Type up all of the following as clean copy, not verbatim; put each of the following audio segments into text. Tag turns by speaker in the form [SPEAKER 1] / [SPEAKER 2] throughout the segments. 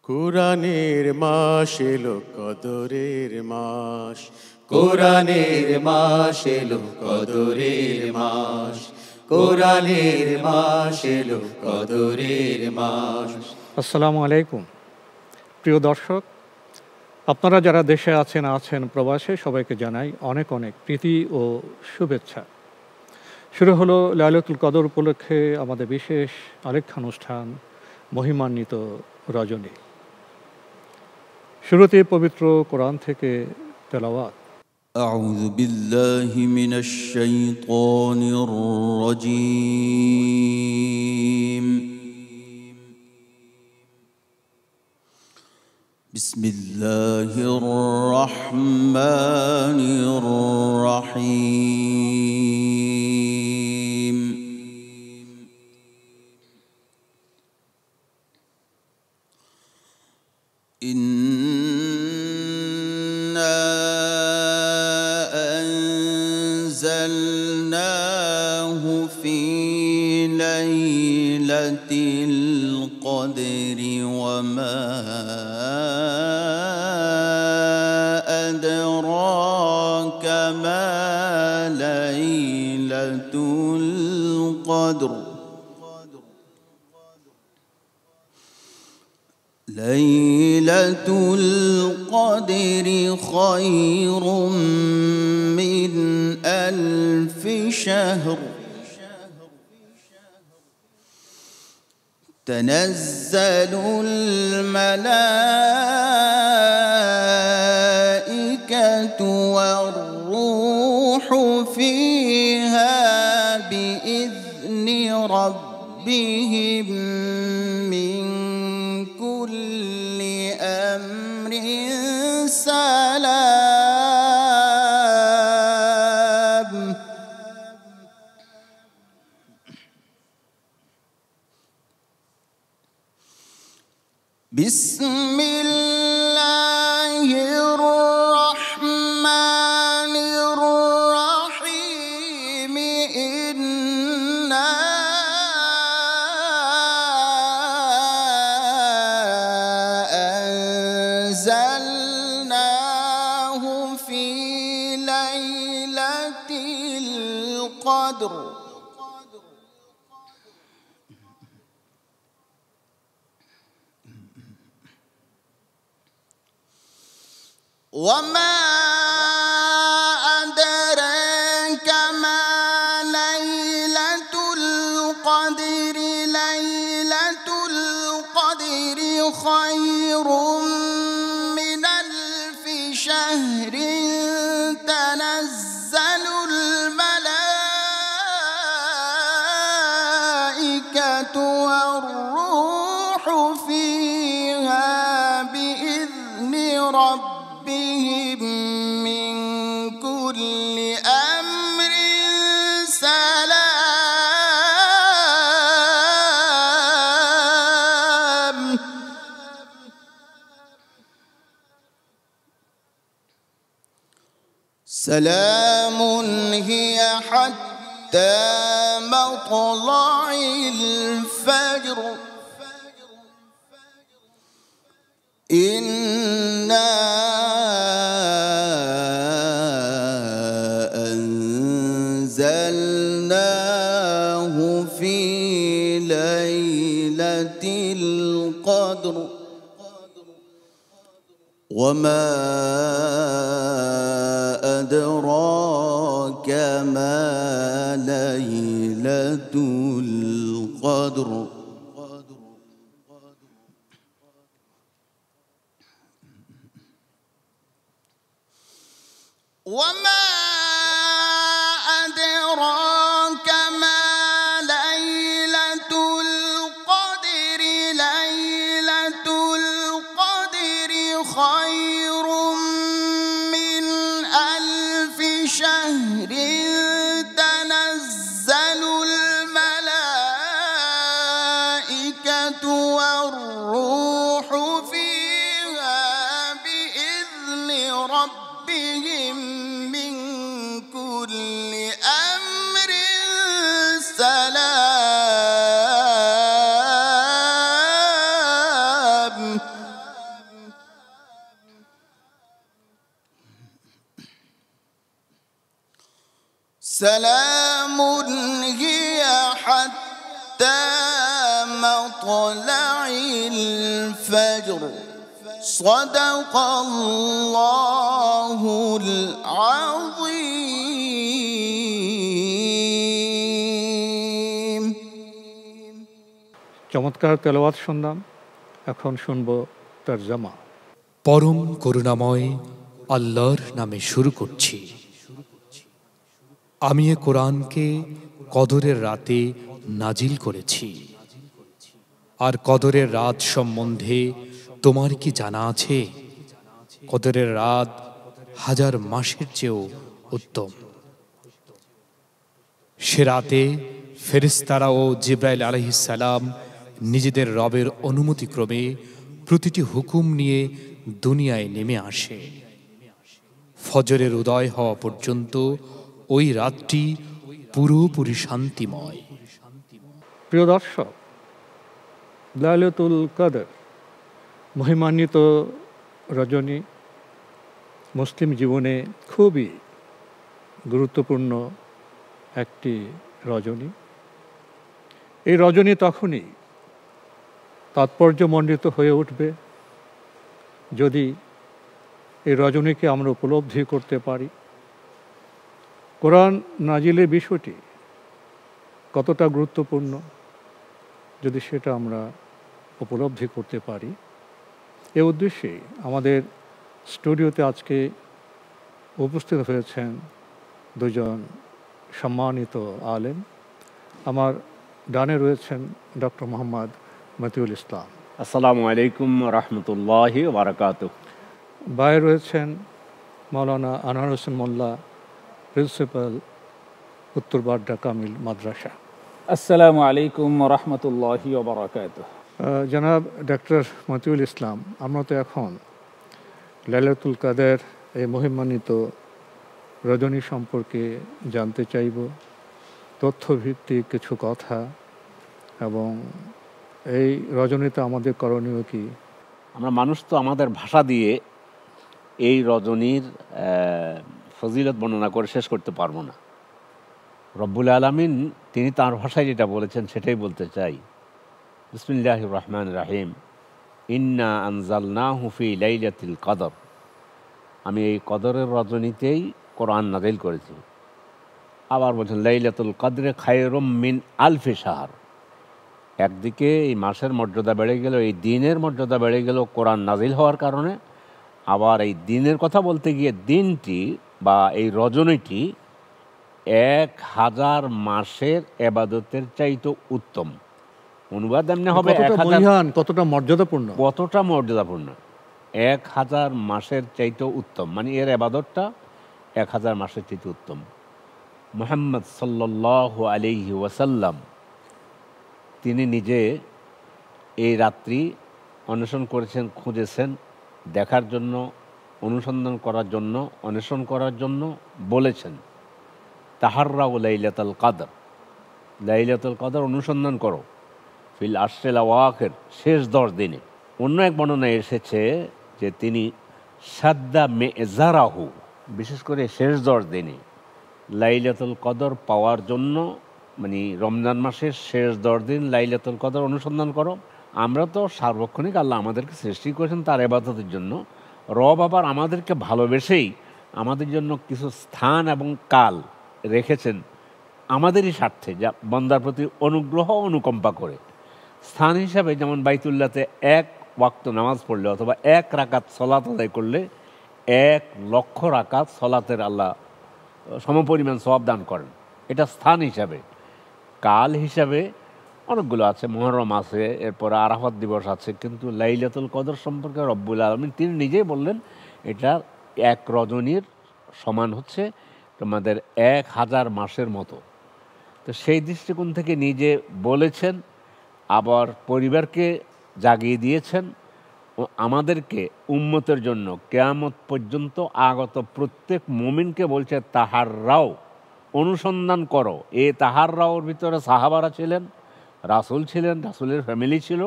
[SPEAKER 1] কুরআনের মাস এলো কদরের মাস, কুরআনের মাস এলো কদরের মাস, কুরআনের মাস এলো কদরের মাস।
[SPEAKER 2] আসসালামু আলাইকুম প্রিয় দর্শক, আপনারা যারা দেশে আছেন প্রবাসে, সবাইকে জানাই অনেক অনেক প্রীতি ও শুভেচ্ছা। শুরু হলো লাইলাতুল কদর উপলক্ষে আমাদের বিশেষ আরেকটা অনুষ্ঠান, মহিমান্বিত রজনী। শুরুতে পবিত্র কোরআন থেকে তেলাওয়াত।
[SPEAKER 3] আউযু বিল্লাহি মিনাশ শাইতানির রাজীম। বিসমিল্লাহির রহমানির রহিম। ইন্না আনজালনাহু ফি লাইলাতিল কদরি ওয়া মা আদরাকা মা লাইলাতুল কদর। লাইলাতুল কদরি খায়রুম মিন আলফি শাহর। তানাজ্জালুল মালাইকাতু ওয়ার রূহু ফিহা বিইذনি রাব্বিহিম মিন কুল্লি আমরিন সালাম। বিসমিল্লাহির রহমানির রহিম। ইন্না আনজালনাহু ফি লাইলাতিল কদর। وما أدراك ما ليلة القدر. ليلة القدر خير من ألف شهر. تنزل الملائكة والروح فيها بإذن ربهم من كل أمر سلام. سلام هي حتى مطلع الفجر. إنا أنزلناه في ليلة القدر وما أدراك ما ليلة القدر. وما أدراك ما ليلة القدر. ليلة القدر خير من ألف شهر. تنزل الملائكة والروح فيها بإذن ربهم من سلام هي حتى مطلع الفجر صدق الله العظيم.
[SPEAKER 2] চমৎকার তেলাওয়াত শুনলাম, এখন শুনবো তরজমা।
[SPEAKER 4] পরম করুণাময় আল্লাহর নামে শুরু করছি। আমি এ কোরআনকে কদরের রাতে নাজিল করেছি। আর কদরের রাত সম্বন্ধে তোমার কি জানা আছে? কদরের রাত 1000 মাসের চেয়েও উত্তম। সে রাতে ফেরেশতারা ও জিবরাইল আলাইহিস সালাম নিজেদের রবের অনুমতিক্রমে প্রতিটি হুকুম নিয়ে দুনিয়ায় নেমে আসে। ফজরের উদয় হওয়া পর্যন্ত ওই রাতটি পুরোপুরি শান্তিময়।
[SPEAKER 2] প্রিয় দর্শক, লাইলাতুল কদর মহিমান্বিত রজনী মুসলিম জীবনে খুবই গুরুত্বপূর্ণ একটি রজনী। এই রজনী তখনই তাৎপর্যমণ্ডিত হয়ে উঠবে যদি এই রজনীকে আমরা উপলব্ধি করতে পারি। কোরআন নাজিলের বিষয়টি কতটা গুরুত্বপূর্ণ যদি সেটা আমরা উপলব্ধি করতে পারি। এ উদ্দেশ্যে আমাদের স্টুডিওতে আজকে উপস্থিত হয়েছেন দুজন সম্মানিত আলেম। আমার ডানে রয়েছেন ডক্টর মোহাম্মদ মতিউল ইসলাম।
[SPEAKER 5] আসসালামু আলাইকুম রহমতুল্লাহি ওয়া বারাকাতুহু।
[SPEAKER 2] বায়ে রয়েছেন মাওলানা আনোয়ার হোসেন মোল্লা, প্রিন্সিপাল উত্তর বাড্ডা কামিল মাদ্রাসা।
[SPEAKER 6] আসসালামু আলাইকুম রহমতুল্লাহি ওয়া বারাকাতুহু।
[SPEAKER 2] জনাব ডক্টর মতিউল ইসলাম, আমরা তো এখন লাইলাতুল কদর এই মহিমান্বিত রজনী সম্পর্কে জানতে চাইব, তথ্যভিত্তিক কিছু কথা, এবং এই রজনীতে আমাদের করণীয় কি।
[SPEAKER 5] আমরা মানুষ তো আমাদের ভাষা দিয়ে এই রজনীর ফজিলত বর্ণনা করে শেষ করতে পারবো না। রব্বুল আলামিন তিনি তাঁর ভাষায় যেটা বলেছেন সেটাই বলতে চাই। বিসমিল্লাহির রহমানির রহিম। ইন্না আনজালনাহু ফি লাইলাতিল কদর। আমি এই কদরের রজনীতেই কোরআন নাযিল করেছি। আবার বলছেন লাইলাতুল কদরে খায়রুম মিন আলফি শাহর। একদিকে এই মাসের মর্যাদা বেড়ে গেল, এই দিনের মর্যাদা বেড়ে গেল কোরআন নাজিল হওয়ার কারণে। আবার এই দিনের কথা বলতে গিয়ে দিনটি বা এই রজনীটি 1000 মাসের এবাদতের চাইতে উত্তম। অনুবাদ এমনি হবে
[SPEAKER 2] কতটা মর্যাদাপূর্ণ,
[SPEAKER 5] কতটা মর্যাদাপূর্ণ। 1000 মাসের চাইতে উত্তম, মানে এর এবাদতটা 1000 মাসের চাইতে উত্তম। মুহাম্মদ সাল্লাল্লাহু আলাইহি ওয়াসাল্লাম তিনি নিজে এই রাত্রি অন্বেষণ করেছেন, খুঁজেছেন, দেখার জন্য, অনুসন্ধান করার জন্য, অন্বেষণ করার জন্য বলেছেন তাহাররাউ লাইলাতুল কদর। লাইলাতুল কদর অনুসন্ধান করো ফিল আশরিল আওয়াখির, শেষ 10 দিনে। অন্য এক বর্ণনায় এসেছে যে তিনি সাদ্দা মেজারাহু, বিশেষ করে শেষ 10 দিনে লাইলাতুল কদর পাওয়ার জন্য, মানে রমজান মাসের শেষ 10 দিন লাইলাতুল কদর অনুসন্ধান করো। আমরা তো সার্বক্ষণিক আল্লাহ আমাদেরকে সৃষ্টি করেছেন তার ইবাদতের জন্য। রব আবার আমাদেরকে ভালোবেসেই আমাদের জন্য কিছু স্থান এবং কাল রেখেছেন আমাদেরই স্বার্থে, যা বান্দার প্রতি অনুগ্রহ অনুকম্পা করে। স্থান হিসাবে যেমন বাইতুল্লাহতে 1 ওয়াক্ত নামাজ পড়লে অথবা 1 রাকাত সলাত আদায় করলে 1 লক্ষ রাকাত সলাতের আল্লাহ সমপরিমাণ সওয়াব দান করেন। এটা স্থান হিসাবে। কাল হিসাবে অনেকগুলো আছে, মুহররম আছে, এরপর আরাফাত দিবস আছে, কিন্তু লাইলাতুল কদর সম্পর্কে রব্বুল আলামিন তিনি নিজেই বললেন এটা 1 রজনীর সমান, হচ্ছে তোমাদের 1000 মাসের মতো। তো সেই দৃষ্টিকোণ থেকে নিজে বলেছেন, আবার পরিবারকে জাগিয়ে দিয়েছেন ও আমাদেরকে উম্মতের জন্য কিয়ামত পর্যন্ত আগত প্রত্যেক মুমিনকে বলছে তাহাররাও, অনুসন্ধান করো। এই তাহাররাওর ভিতরে সাহাবারা ছিলেন, রাসূল ছিলেন, রাসূলের ফ্যামিলি ছিল,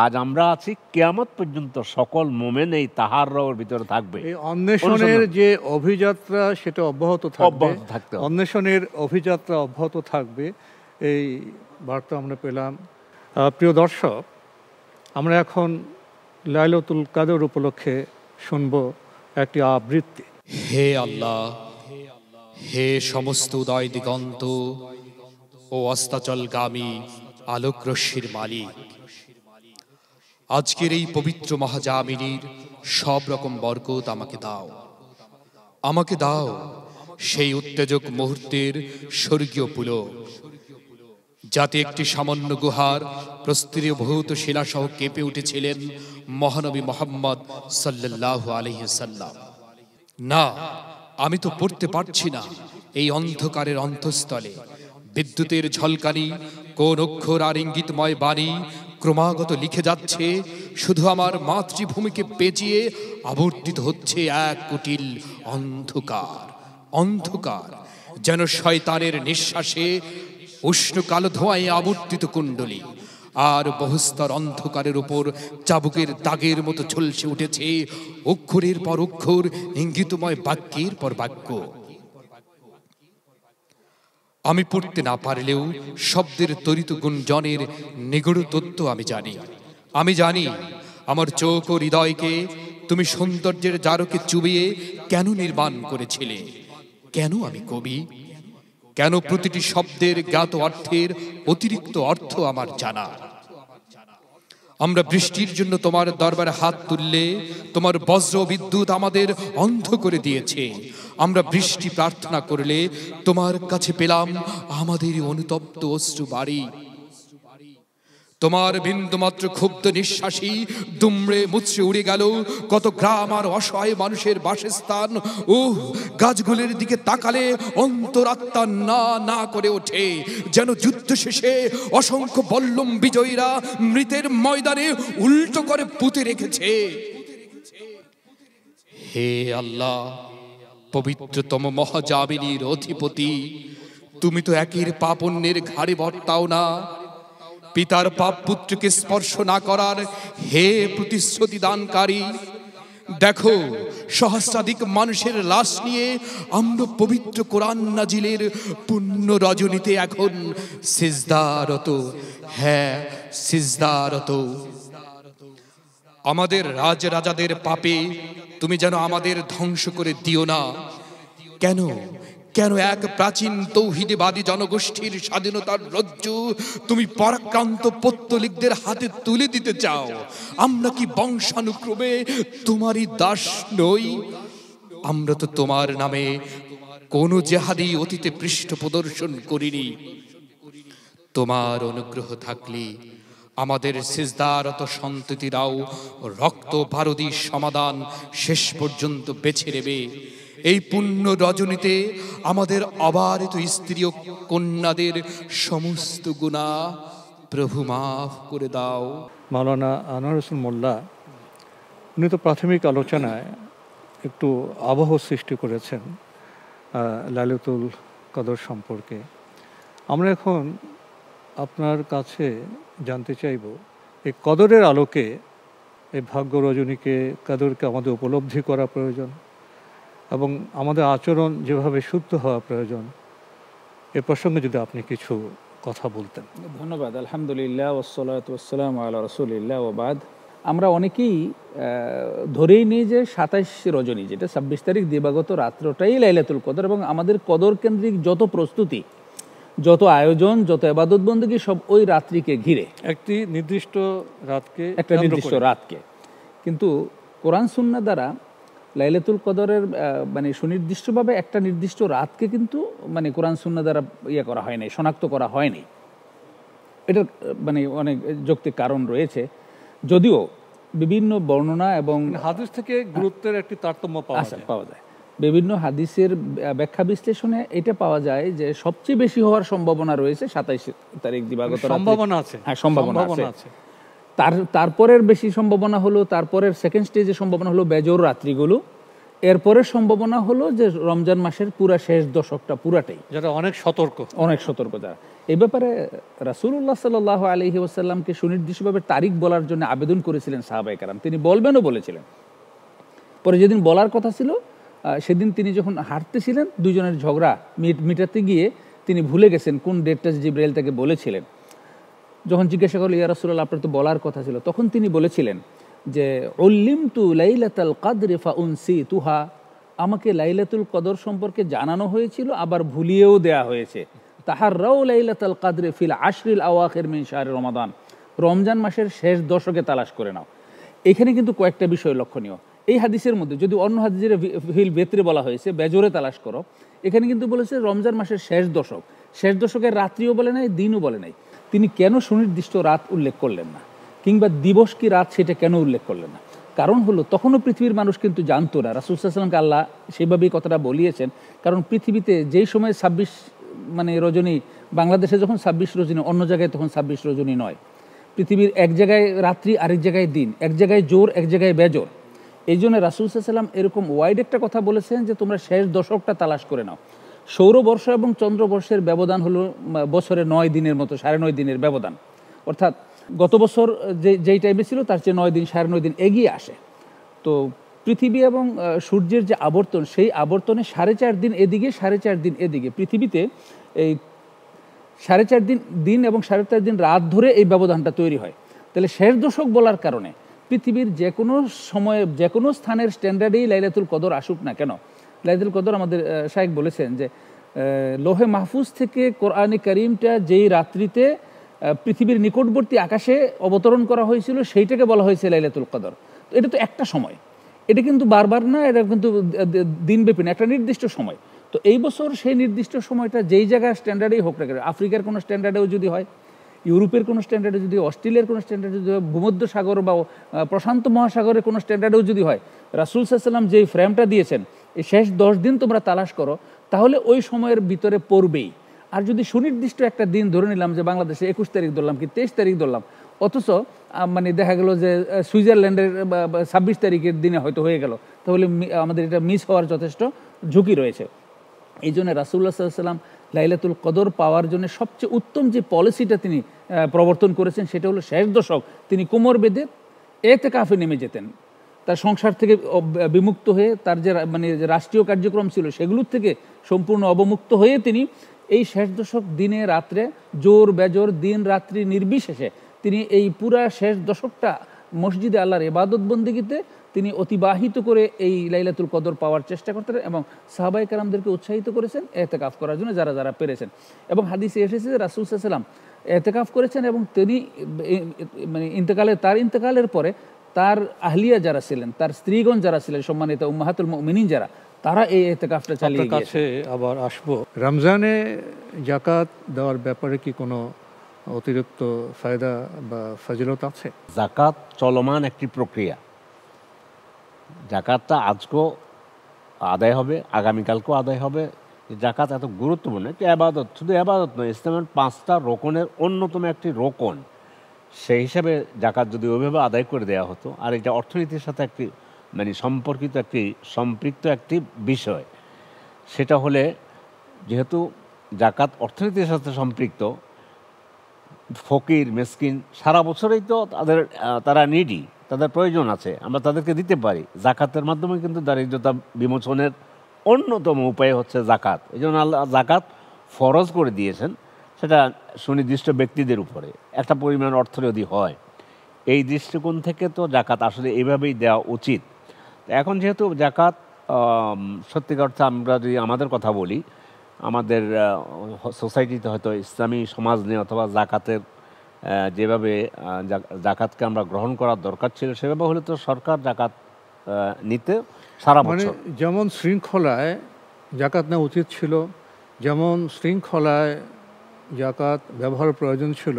[SPEAKER 5] আজ আমরা আছি, কিয়ামত পর্যন্ত সকল মোমেন এই তাহারর ভিতরে থাকবে।
[SPEAKER 2] এই অন্বেষণের যে অভিযাত্রা সেটা অব্যাহত থাকবে, অন্বেষণের অভিযাত্রা অব্যাহত থাকবে, এই বার্তা আমরা পেলাম। প্রিয় দর্শক, আমরা এখন লাইলাতুল কদর উপলক্ষে শুনব একটি আবৃত্তি।
[SPEAKER 4] হে আল্লাহ, হে সমস্ত উদয় দিগন্ত ও অস্তাচলগামী আলোক রশ্মির মালিক, আজকের এই পবিত্র মহাজামিনীর সব রকম বরকত আমাকে দাও, আমাকে দাও সেই উত্তেজক মুহূর্তের স্বর্গীয় পুলক, যাতে একটি সামান্য গুহার প্রস্তরীভূত শিলাসহ কেঁপে উঠেছিলেন মহানবী মুহাম্মদ সাল্লাল্লাহু আলাইহি সাল্লাম। না, আমি তো পড়তে পারছি না। এই অন্ধকারের অন্তঃস্থলে বিদ্যুতের ঝলকানি, কোন অক্ষর আর ইঙ্গিতময় বাণী ক্রমাগত লিখে যাচ্ছে। শুধু আমার মাতৃভূমিকে পেঁচিয়ে আবর্তিত হচ্ছে এক কুটিল অন্ধকার, অন্ধকার যেন শয়তানের নিঃশ্বাসে উষ্ণ কালো ধোঁয়ায় আবর্তিত কুণ্ডলী। আর বহুস্তর অন্ধকারের উপর চাবুকের দাগের মতো ঝলসে উঠেছে অক্ষরের পর অক্ষর, ইঙ্গিতময় বাক্যের পর বাক্য। আমি পড়তে না পারলেও শব্দের তরিত গুঞ্জনের নিগূঢ় তত্ত্ব আমি জানি। আমি জানি আমার চোখ ও হৃদয়কে তুমি সৌন্দর্যের জারকে চুবিয়ে কেন নির্মাণ করেছিলে। কেন আমি কবি, কেন প্রতিটি শব্দের জ্ঞাত অর্থের অতিরিক্ত অর্থ আমার জানা। আমরা বৃষ্টির জন্য তোমার দরবারে হাত তুললে তোমার বজ্র বিদ্যুৎ আমাদের অন্ধ করে দিয়েছে। আমরা বৃষ্টি প্রার্থনা করলে তোমার কাছে পেলাম আমাদের অনুতপ্ত অশ্রু বাড়ি। তোমার বিন্দুমাত্র ক্ষুব্ধ নিঃশ্বাসই দুমড়ে মুচড়ে উড়ে গেল কত গ্রাম আর অসহায় মানুষের বাসস্থান। গাছগুলির দিকে তাকালে অন্তরাত্মা না না করে ওঠে, যেন যুদ্ধ শেষে অসংখ্য বল্লম বিজয়ীরা মৃতের ময়দানে উল্টো করে পুঁতে রেখেছে। হে আল্লাহ, পবিত্রতম মহাজামিনীর অধিপতি, তুমি তো একের পাপন্যের ঘাড়ে বর্তাও না। পিতার পাপ পুত্রকে স্পর্শ না করার হে প্রতিশ্রুতি দানকারী, দেখো সহস্রাধিক মানুষের লাশ নিয়ে আমরা পবিত্র কোরআন নাজিলের পুণ্য রজনীতে এখন সিজদারত। হ্যাঁ, সিজদারত। আমাদের রাজাদের পাপে তুমি যেন আমাদের ধ্বংস করে দিও না। কেন কেন এক প্রাচীন তৌহিদবাদী জনগোষ্ঠীর স্বাধীনতার রজ্জু তুমি পরাক্রান্ত পত্তলিকদের হাতে তুলে দিতে চাও? আমরা কি বংশানুক্রমে তোমারই দাস নই? আমরা তো তোমার নামে কোনো জেহাদি অতীতে পৃষ্ঠ প্রদর্শন করিনি। তোমার অনুগ্রহ থাকলে আমাদের সিজদারত সন্ততিরাও রক্ত বারদি সমাধান শেষ পর্যন্ত বেছে নেবে। এই পুণ্য রজনীতে আমাদের অবারিত স্ত্রী ও কন্যাদের সমস্ত গুনাহ প্রভু মাফ করে দাও।
[SPEAKER 2] মাওলানা আনোয়ার হোসেন মোল্লা, উনি তো প্রাথমিক আলোচনায় একটু আবহ সৃষ্টি করেছেন লাইলাতুল কদর সম্পর্কে। আমরা এখন আপনার কাছে জানতে চাইব, এই কদরের আলোকে এই ভাগ্য রজনীকে, কদরকে আমাদের উপলব্ধি করা প্রয়োজন এবং আমাদের আচরণ যেভাবে শুদ্ধ হওয়া প্রয়োজন, এ প্রসঙ্গে যদি আপনি কিছু কথা বলতেন।
[SPEAKER 6] ধন্যবাদ। আলহামদুলিল্লাহ ওয়াসসালাতু ওয়াসসালামু আলা রাসূলিল্লাহ ওয়া বাদ। আমরা অনেকেই ধরেই নিই যে ২৭ রজনী, যেটা ২৬ তারিখ দিবাগত রাত্রটাই লাইলাতুল কদর, এবং আমাদের কদর কেন্দ্রিক যত প্রস্তুতি, যত আয়োজন, যত ইবাদত বন্দেগী সব ওই রাত্রিকে ঘিরে,
[SPEAKER 2] একটি নির্দিষ্ট রাতকে,
[SPEAKER 6] একটা নির্দিষ্ট রাতকে। কিন্তু কোরআন সুন্নাহ দ্বারা লাইলাতুল কদরের মানে সুনির্দিষ্টভাবে একটা নির্দিষ্ট রাতকে কিন্তু মানে কোরআন সুন্নাহ দ্বারা করা হয় নাই, শনাক্ত করা হয়নি। এটার মানে অনেক যৌক্তিক কারণ রয়েছে, যদিও বিভিন্ন বর্ণনা এবং
[SPEAKER 2] হাদিস থেকে গুরুত্বের একটি তারতম্য পাওয়া যায়।
[SPEAKER 6] বিভিন্ন হাদিসের ব্যাখ্যা বিশ্লেষণে এটা পাওয়া যায় যে সবচেয়ে বেশি হওয়ার সম্ভাবনা রয়েছে ২৭ তারিখ দিবাগত রাতে।
[SPEAKER 2] সম্ভাবনা আছে,
[SPEAKER 6] হ্যাঁ, সম্ভাবনা আছে। তারপরের বেশি সম্ভাবনা হলো, তারপরের সেকেন্ড স্টেজের সম্ভাবনা হলো বেজোর রাত্রিগুলো, এরপরের সম্ভাবনা হলো যে রমজান মাসের পুরা শেষ দশকটা পুরাটাই,
[SPEAKER 2] যারা অনেক সতর্ক
[SPEAKER 6] যারা এই ব্যাপারে রাসূলুল্লাহ সাল্লাল্লাহু আলাইহি ওয়াসাল্লামকে সুনির্দিষ্টভাবে তারিখ বলার জন্য আবেদন করেছিলেন সাহাবায়ে কেরাম। তিনি বলবেনও বলেছিলেন। পরে যেদিন বলার কথা ছিল সেদিন তিনি যখন হাঁটতেছিলেন, দুজনের ঝগড়া মিটাতে গিয়ে তিনি ভুলে গেছেন কোন ডেটটা জিবরাইল তাকে বলেছিলেন। যখন জিজ্ঞাসা করল, ইয়া রাসূলুল্লাহ, আপনার তো বলার কথা ছিল, তখন তিনি বলেছিলেন যে উল্লিমতু লাইলাতাল কদরি ফাউনসিতুহা, আমাকে লাইলাতুল কদর সম্পর্কে জানানো হয়েছিল, আবার ভুলিয়েও দেয়া হয়েছে। তাহাররাউ লাইলাতুল কদরি ফিল আশরিল আওয়াখির মিন শাহরি রমাদান, রমজান মাসের শেষ দশকে তালাশ করে নাও। এখানে কিন্তু কয়েকটা বিষয় লক্ষণীয়। এই হাদিসের মধ্যে যদি অন্য হাদিসের ফিল বেতরে বলা হয়েছে বেজোরে তালাশ করো, এখানে কিন্তু বলেছে রমজান মাসের শেষ দশক। শেষ দশকের রাত্রিও বলে নাই, দিনও বলে নাই। তিনি কেন সুনির্দিষ্ট রাত উল্লেখ করলেন না, কিংবা দিবস কি রাত সেটা কেন উল্লেখ করলেন না? কারণ হলো তখনও পৃথিবীর মানুষ কিন্তু জানতো না। রাসূল সাল্লাল্লাহু আলাইহি ওয়াসাল্লামকে আল্লাহ সেভাবেই কথাটা বলিয়েছেন। কারণ পৃথিবীতে যেই সময় 26 রজনী, বাংলাদেশে যখন 26 রজনী, অন্য জায়গায় তখন 26 রজনী নয়। পৃথিবীর এক জায়গায় রাত্রি, আরেক জায়গায় দিন, এক জায়গায় জোর, এক জায়গায় বেজোর। এই জন্য রাসূল সাল্লাল্লাহু আলাইহি ওয়াসাল্লাম এরকম ওয়াইড একটা কথা বলেছেন যে তোমরা শেষ দশকটা তালাশ করে নাও। সৌরবর্ষ এবং চন্দ্রবর্ষের ব্যবধান হলো বছরে 9 দিনের মতো, 9.5 দিনের ব্যবধান। অর্থাৎ গত বছর যেই টাইমে ছিল তার চেয়ে 9 দিন, 9.5 দিন এগিয়ে আসে। তো পৃথিবী এবং সূর্যের যে আবর্তন, সেই আবর্তনে 4.5 দিন এদিকে, 4.5 দিন এদিকে। পৃথিবীতে এই 4.5 দিন এবং 4.5 দিন রাত ধরে এই ব্যবধানটা তৈরি হয়। তাহলে শেষ দশক বলার কারণে পৃথিবীর যে কোনো সময়ে, যে কোনো স্থানের স্ট্যান্ডার্ডেই লাইলাতুল কদর আসুক না কেন, লাইলাতুল কদর আমাদের শায়েখ বলেছেন যে লোহে মাহফুজ থেকে কোরআনে কারীমটা যেই রাত্রিতে পৃথিবীর নিকটবর্তী আকাশে অবতরণ করা হয়েছিল সেইটাকে বলা হয়েছে লাইলাতুল কদর। তো এটা তো একটা সময়, এটা কিন্তু বারবার না, এটা কিন্তু দিনব্যাপী না, একটা নির্দিষ্ট সময়। তো এই বছর সেই নির্দিষ্ট সময়টা যেই জায়গায় স্ট্যান্ডার্ডেই হোক না কেন, আফ্রিকার কোনো স্ট্যান্ডার্ডেও যদি হয়, ইউরোপের কোনো স্ট্যান্ডার্ডে যদি, অস্ট্রেলিয়ার কোনো স্ট্যান্ডার্ডে যদি হয়, ভূমধ্য সাগর বা প্রশান্ত মহাসাগরের কোনো স্ট্যান্ডার্ডেও যদি হয়, রাসূল সাল্লাল্লাহু আলাইহি ওয়াসাল্লাম যেই ফ্রেমটা দিয়েছেন, এই শেষ 10 দিন তোমরা তালাশ করো, তাহলে ওই সময়ের ভিতরে পড়বেই। আর যদি সুনির্দিষ্ট একটা দিন ধরে নিলাম যে বাংলাদেশে 21 তারিখ ধরলাম কি 23 তারিখ ধরলাম, অথচ দেখা গেল যে সুইজারল্যান্ডের 26 তারিখের দিনে হয়তো হয়ে গেল, তাহলে আমাদের এটা মিস হওয়ার যথেষ্ট ঝুঁকি রয়েছে। এই জন্য রাসূলুল্লাহ সাল্লাল্লাহু আলাইহি ওয়াসাল্লাম লাইলাতুল কদর পাওয়ার জন্য সবচেয়ে উত্তম যে পলিসিটা তিনি প্রবর্তন করেছেন সেটা হলো শেষ দশক তিনি কোমর বেঁধে এতেকাফে নেমে যেতেন। তার সংসার থেকে বিমুক্ত হয়ে, তার যে যে রাষ্ট্রীয় কার্যক্রম ছিল সেগুলোর থেকে সম্পূর্ণ অবমুক্ত হয়ে তিনি এই শেষ দশক দিনে রাত্রে, জোর বেজোর, দিন রাত্রি নির্বিশেষে তিনি এই পুরা শেষ দশকটা মসজিদে আল্লাহর ইবাদত বন্দেগীতে তিনি অতিবাহিত করে এই লাইলাতুল কদর পাওয়ার চেষ্টা করতেন এবং সাহাবায়ে কেরামদেরকে উৎসাহিত করেছেন এতেকাফ করার জন্য, যারা যারা পেরেছেন। এবং হাদিসে এসেছে যে রাসূল সাল্লাল্লাহু আলাইহি ওয়াসাল্লাম এতেকাফ করেছেন এবং তিনি তার ইন্তেকালের পরে তার আহলিয়া যারা ছিলেন, তার স্ত্রীগণ যারা ছিলেন, সম্মানিত উম্মাহাতুল মুমিনিন যারা, তারা এই এতেকাফটা চালিয়ে গিয়েছেন।
[SPEAKER 2] কাছে আবার আসবো, রমজানে যাকাত দেওয়ার ব্যাপারে কি কোনো অতিরিক্ত ফায়দা বা ফজিলত আছে?
[SPEAKER 5] যাকাত চলমান একটি প্রক্রিয়া। যাকাতটা আজকেও আদায় হবে, আগামীকালকেও আদায় হবে। যাকাত এত গুরুত্বপূর্ণ একটি আবাদত, শুধু আবাদত নয়, ইসলামের 5টা রোকনের অন্যতম একটি রোকন। সেই হিসাবে যাকাত যদি ওইভাবে আদায় করে দেওয়া হতো, আর এটা অর্থনীতির সাথে একটি সম্পৃক্ত একটি বিষয়, সেটা হলে যেহেতু যাকাত অর্থনীতির সাথে সম্পৃক্ত, ফকির মিসকিন সারা বছরেই তো তারা নিডি, তাদের প্রয়োজন আছে, আমরা তাদেরকে দিতে পারি। যাকাতের মাধ্যমে কিন্তু দারিদ্রতা বিমোচনের অন্যতম উপায় হচ্ছে যাকাত। এই জন্য আল্লাহ যাকাত ফরজ করে দিয়েছেন, সেটা সুনির্দিষ্ট ব্যক্তিদের উপরে একটা পরিমাণ অর্থ যদি হয়। এই দৃষ্টিকোণ থেকে তো যাকাত আসলে এইভাবেই দেওয়া উচিত। এখন যেহেতু যাকাত সত্যিকার অর্থে আমরা যদি আমাদের কথা বলি, আমাদের সোসাইটিতে হয়তো ইসলামী সমাজ নিয়ে অথবা যাকাতের যেভাবে যাকাতকে আমরা গ্রহণ করার দরকার ছিল সেভাবে হলে তো সরকার যাকাত নিতে সারা বছর
[SPEAKER 2] যেমন শৃঙ্খলায় যাকাত নেওয়া উচিত ছিল, যেমন শৃঙ্খলায় যাকাত ব্যবহারের প্রয়োজন ছিল,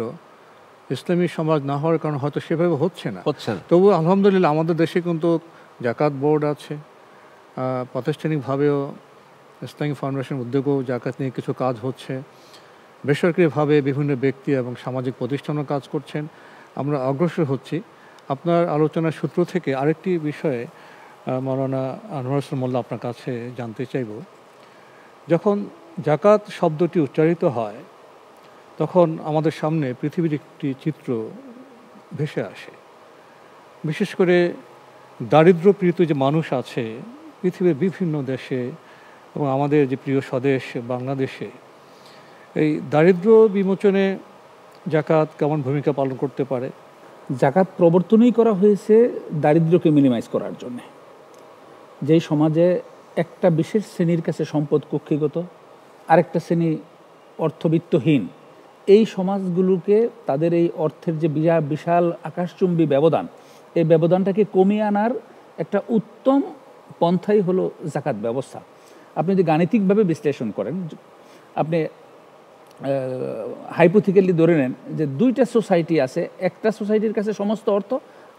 [SPEAKER 2] ইসলামী সমাজ না হওয়ার কারণে হয়তো সেভাবে হচ্ছে না। তবু আলহামদুলিল্লাহ আমাদের দেশে কিন্তু যাকাত বোর্ড আছে, প্রাতিষ্ঠানিকভাবেও ইসলামী ফাউন্ডেশন উদ্যোগেও যাকাত নিয়ে কিছু কাজ হচ্ছে, বেসরকারিভাবে বিভিন্ন ব্যক্তি এবং সামাজিক প্রতিষ্ঠানও কাজ করছেন, আমরা অগ্রসর হচ্ছি। আপনার আলোচনার সূত্র থেকে আরেকটি বিষয়ে মাওলানা আনোয়ার হোসেন মোল্লা আপনার কাছে জানতে চাইব, যখন জাকাত শব্দটি উচ্চারিত হয় তখন আমাদের সামনে পৃথিবীর একটি চিত্র ভেসে আসে। বিশেষ করে দারিদ্র্যপীড়িত যে মানুষ আছে পৃথিবীর বিভিন্ন দেশে এবং আমাদের যে প্রিয় স্বদেশ বাংলাদেশে, এই দারিদ্র্য বিমোচনে জাকাত কেমন ভূমিকা পালন করতে পারে?
[SPEAKER 6] জাকাত প্রবর্তনই করা হয়েছে দারিদ্র্যকে মিনিমাইজ করার জন্য। যেই সমাজে একটা বিশেষ শ্রেণীর কাছে সম্পদ কক্ষিগত, আরেকটা শ্রেণী অর্থবিত্তহীন, এই সমাজগুলোকে তাদের এই অর্থের যে বিশাল আকাশচুম্বী ব্যবধান, এই ব্যবধানটাকে কমিয়ে আনার একটা উত্তম পন্থাই হলো জাকাত ব্যবস্থা। আপনি যদি গাণিতিকভাবে বিশ্লেষণ করেন, আপনি হাইপোথিক্যালি ধরে নেন যে দুইটা সোসাইটি আছে, একটা সোসাইটির কাছে সমস্ত অর্থ,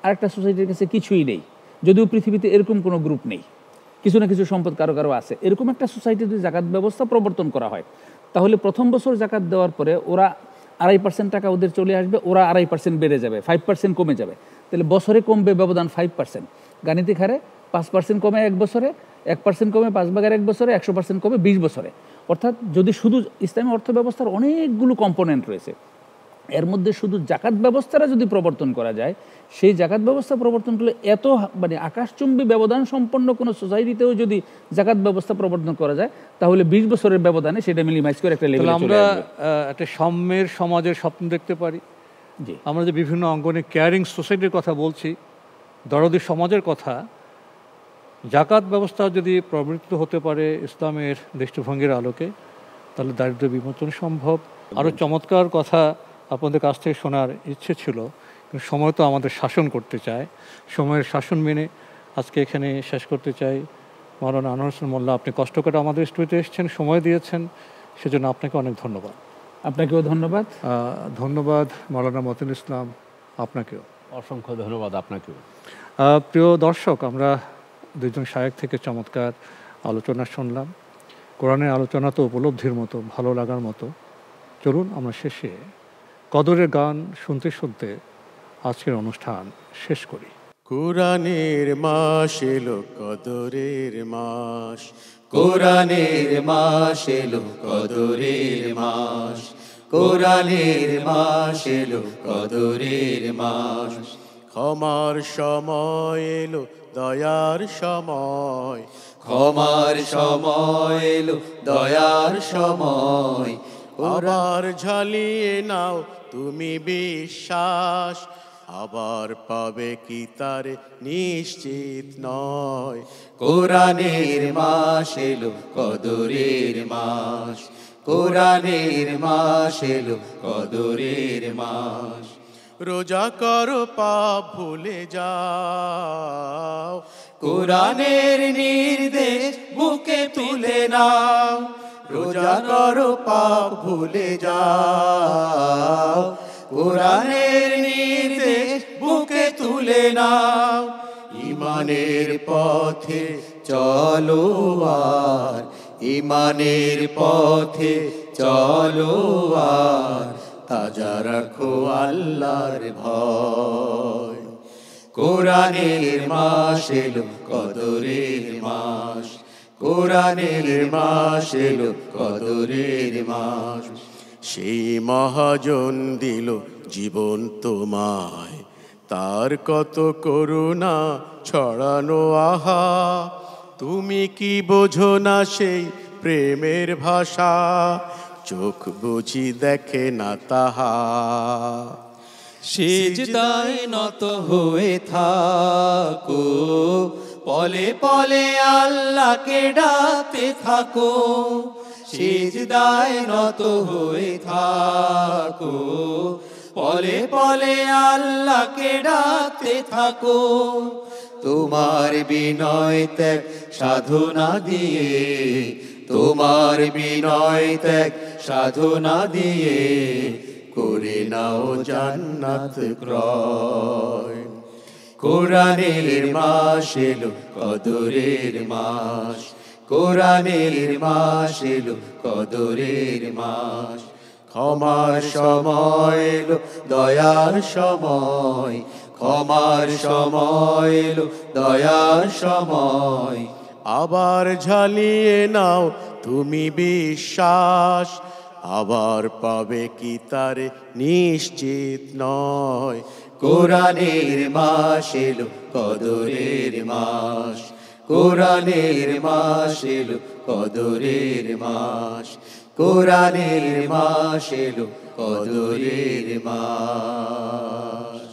[SPEAKER 6] আরেকটা সোসাইটির কাছে কিছুই নেই, যদিও পৃথিবীতে এরকম কোনো গ্রুপ নেই, কিছু না কিছু সম্পদ কারো কারো আছে। এরকম একটা সোসাইটিতে যদি জাকাত ব্যবস্থা প্রবর্তন করা হয়, তাহলে প্রথম বছর জাকাত দেওয়ার পরে ওরা 2.5% টাকা ওদের চলে আসবে, ওরা 2.5% বেড়ে যাবে, 5% কমে যাবে। তাহলে বছরে কমবে ব্যবধান 5%। গাণিতিক হারে 5% কমে 1 বছরে, 1% কমে 5/1 বছরে, 100% কমে 20 বছরে। অর্থাৎ যদি শুধু ইসলামী অর্থ ব্যবস্থার অনেকগুলো কম্পোনেন্ট রয়েছে, এর মধ্যে শুধু জাকাত ব্যবস্থাটা যদি প্রবর্তন করা যায়, সেই জাকাত ব্যবস্থা প্রবর্তন করলে এত আকাশচুম্বী ব্যবধান সম্পন্ন কোনো সোসাইটিতেও যদি জাকাত ব্যবস্থা প্রবর্তন করা যায়, তাহলে 20 বছরের ব্যবধানে সেটা মিনিমাইজ করে একটা লেভেলে চলে আসবে।
[SPEAKER 2] আমরা একটা সাম্যের সমাজের স্বপ্ন দেখতে পারি।
[SPEAKER 6] জি,
[SPEAKER 2] আমরা যে বিভিন্ন অঙ্গনে কেয়ারিং সোসাইটির কথা বলছি, দরদি সমাজের কথা, জাকাত ব্যবস্থা যদি প্রবর্তিত হতে পারে ইসলামের দৃষ্টিভঙ্গির আলোকে, তাহলে দারিদ্র্য বিমোচন সম্ভব। আরও চমৎকার কথা আপনাদের কাছ থেকে শোনার ইচ্ছে ছিল, কিন্তু সময় তো আমাদের শাসন করতে চায়। সময়ের শাসন মেনে আজকে এখানে শেষ করতে চাই। মাওলানা আনোয়ার হোসেন মোল্লা, আপনি কষ্ট করে আমাদের স্টুডিওতে এসেছেন, সময় দিয়েছেন, সেজন্য আপনাকে অনেক ধন্যবাদ।
[SPEAKER 6] আপনাকেও ধন্যবাদ।
[SPEAKER 2] ধন্যবাদ মাওলানা মতিউল ইসলাম, আপনাকেও
[SPEAKER 5] অসংখ্য ধন্যবাদ। আপনাকেও।
[SPEAKER 2] প্রিয় দর্শক, আমরা দুজন শায়েখ থেকে চমৎকার আলোচনা শুনলাম। কোরআনের আলোচনা তো উপলব্ধির মতো, ভালো লাগার মতো। চলুন আমরা শেষে কদরের গান শুনতে শুনতে আজকের অনুষ্ঠান শেষ করি।
[SPEAKER 1] কোরআনের মাস এলো কদরের মাস, কোরআনের মাস এলো কদরের মাস, কোরআনের মাস এলো কদরের মাস। ক্ষমার সময় এলো দয়ার সময়, ক্ষমার সময় এলো দয়ার সময়। আবার ঝালিয়ে নাও তুমি বিশ্বাস, আবার পাবে কি তার নিশ্চিত নয়। কোরআনের মাস এলো কদরের মাস, কোরআনের মাস এলো কদরের মাস। রোজা করো পাপ ভুলে যাও, কোরআনের নির্দেশ বুকে তুলে নাও। রোজা করো পাপ ভুলে যাও, কোরআনের নির্দেশ বুকে তুলে নাও। ইমানের পথে চলো আর, ইমানের পথে চলো আর, তাজা রাখো আল্লাহর ভয়। কোরআনের মাস এলো কদরের মাস, কোরআনের মাস এলো কদরের মাস। সেই মহাজন দিল জীবন তোমায়, তার কত করুণা ছড়ানো আহা। তুমি কি বোঝো না সেই প্রেমের ভাষা, চোখ বুঝি দেখে না তাহা। সিজদায় নত হয়ে থাকো, পলে পলে আল্লাহকে ডাকতে থাকো। সিজদায় নত হয়ে থাকো, পলে পলে আল্লাহকে ডাকতে থাকো। তোমার বিনয় ত্যাগ সাধনা দিয়ে, তোমার বিনয় ত্যাগ সাধনা দিয়ে, করে নাও জান্নাত ক্রয়। কোরআনের মাস এলো কদরের মাস, কোরআনের মাস এলো কদরের মাস। ক্ষমার সময় এলো দয়ার সময়, ক্ষমার সময় এলো, দয়ার সময়।
[SPEAKER 7] আবার ঝালিয়ে নাও তুমি বিশ্বাস, আবার পাবে কি তারে নিশ্চিত নয়।
[SPEAKER 1] কোরআনের মাস এলো, কদরের মাস, কোরআনের মাস এলো, কদরের মাস, কোরআনের মাস এলো, কদরের মাস।